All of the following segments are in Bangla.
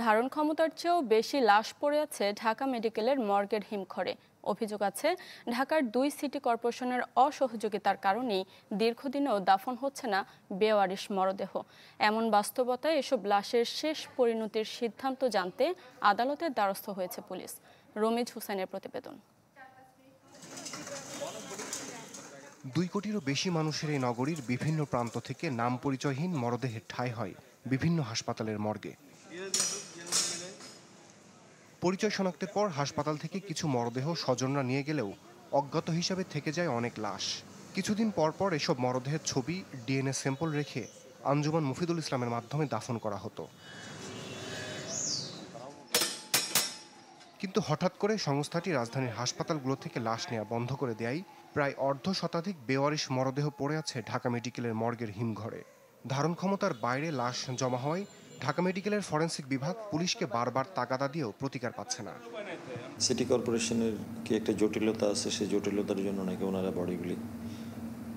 ধারণ ক্ষমতার চেয়েও বেশি লাশ পড়ে আছে ঢাকা মেডিকেলের মর্গের হিমঘরে। অভিযোগ আছে ঢাকার 2 সিটি কর্পোরেশনের অসহযোগিতার কারণেই দীর্ঘদিনেও দাফন হচ্ছে না বেওয়ারিশ মরদেহ। এমন বাস্তবতায় এসব লাশের শেষ পরিণতির সিদ্ধান্ত জানতে আদালতের দ্বারস্থ হয়েছে পুলিশ। রমিজ হোসেনের প্রতিবেদন। 2 কোটিরও বেশি মানুষের এই নগরীর বিভিন্ন প্রান্ত থেকে নাম পরিচয়হীন মরদেহের ঠাঁই হয় বিভিন্ন হাসপাতালের মর্গে। পরিচয় শনাক্তের পর হাসপাতাল থেকে কিছু মরদেহ স্বজনরা নিয়ে গেলেও অজ্ঞাত হিসাবে থেকে যায় অনেক লাশ। কিছুদিন পর পর এসব মরদেহের ছবি, ডিএনএ স্যাম্পল রেখে আঞ্জুমান মফিদুল ইসলামের মাধ্যমে দাফন করা হতো। কিন্তু হঠাৎ করে সংস্থাটি রাজধানীর হাসপাতালগুলো থেকে লাশ নেওয়া বন্ধ করে দেয়। প্রায় অর্ধ শতাধিক বেওয়ারিশ মরদেহ পড়ে আছে ঢাকা মেডিকেলের মর্গের হিমঘরে। ধারণ ক্ষমতার বাইরে লাশ জমা হওয়ায় ঢাকা মেডিকেলের ফরেনসিক বিভাগ পুলিশকে বারবার তাগাদা দিয়েও প্রতিকার পাচ্ছে না। সিটি কর্পোরেশনের কি একটা জটিলতা আছে, সেই জটিলতার জন্য নাকি ওনারা বডিগুলি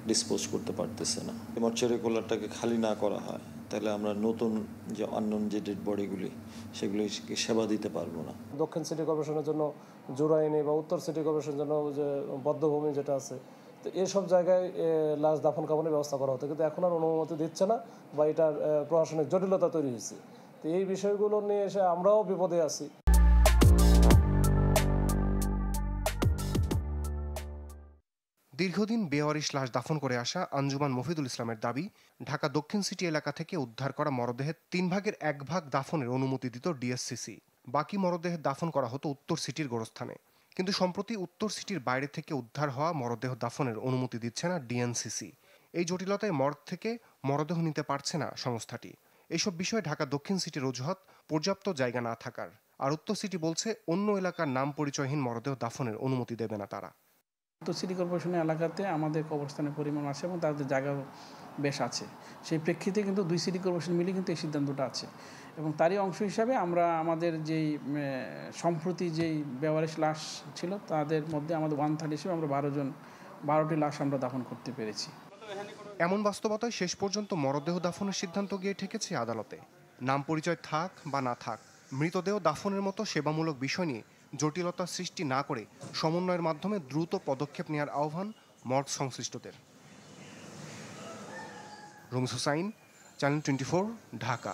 ডিসপোজ করতে পারতেছে না। মর্চারি কোলারটাকে খালি না করা হয় তাহলে আমরা নতুন যে আননোন যে ডেড বডিগুলি সেগুলিকে সেবা দিতে পারবো না। দক্ষিণ সিটি কর্পোরেশনের জন্য জোড়াইনি বা উত্তর সিটি কর্পোরেশনের জন্য যে বদ্ধভূমি যেটা আছে, তো এইসব জায়গায় লাশ দাফন কাফনের ব্যবস্থা করা হতো, কিন্তু এখন আর অনুমতি দিচ্ছে না বা এটার প্রশাসনিক জটিলতা তৈরি হয়েছে। তো এই বিষয়গুলো নিয়ে এসে আমরাও বিপদে আছি। দীর্ঘদিন বেওয়ারিশ লাশ দাফন করে আসা আঞ্জুমান মফিদুল ইসলামের দাবি, ঢাকা দক্ষিণ সিটি এলাকা থেকে উদ্ধার করা মরদেহের 3 ভাগের 1 ভাগ দাফনের অনুমতি দিত ডিএসসিসি। বাকি মরদেহের দাফন করা হতো উত্তর সিটির গোরস্থানে। কিন্তু সম্প্রতি উত্তর সিটির বাইরে থেকে উদ্ধার হওয়া মরদেহ দাফনের অনুমতি দিচ্ছে না ডিএনসিসি। এই জটিলতায় মর্গ থেকে মরদেহ নিতে পারছে না সংস্থাটি। এইসব বিষয়ে ঢাকা দক্ষিণ সিটির অজুহাত পর্যাপ্ত জায়গা না থাকার, আর উত্তর সিটি বলছে অন্য এলাকার নাম পরিচয়হীন মরদেহ দাফনের অনুমতি দেবে না তারা। তো সিটি কর্পোরেশনের এলাকাতে আমাদের কবরস্থানের পরিমাণ আছে এবং তাদের জায়গা বেশ আছে। সেই প্রেক্ষিতে কিন্তু 2 সিটি কর্পোরেশন মিলে কিন্তু এই সিদ্ধান্তটা আছে এবং তারই অংশ হিসাবে আমরা আমাদের যেই সম্প্রতি যেই বেওয়ারিশ লাশ ছিল তাদের মধ্যে আমাদের 1/3 হিসেবে আমরা 12টি লাশ আমরা দাফন করতে পেরেছি। এমন বাস্তবতায় শেষ পর্যন্ত মরদেহ দাফনের সিদ্ধান্ত গিয়ে ঠেকেছে আদালতে। নাম পরিচয় থাক বা না থাক, মৃতদেহ দাফনের মতো সেবামূলক বিষয় নিয়ে জটিলতা সৃষ্টি না করে সমন্বয়ের মাধ্যমে দ্রুত পদক্ষেপ নেওয়ার আহ্বান মর্গ সংশ্লিষ্টদের। রমিজ হোসাইন, চ্যানেল 24, ঢাকা।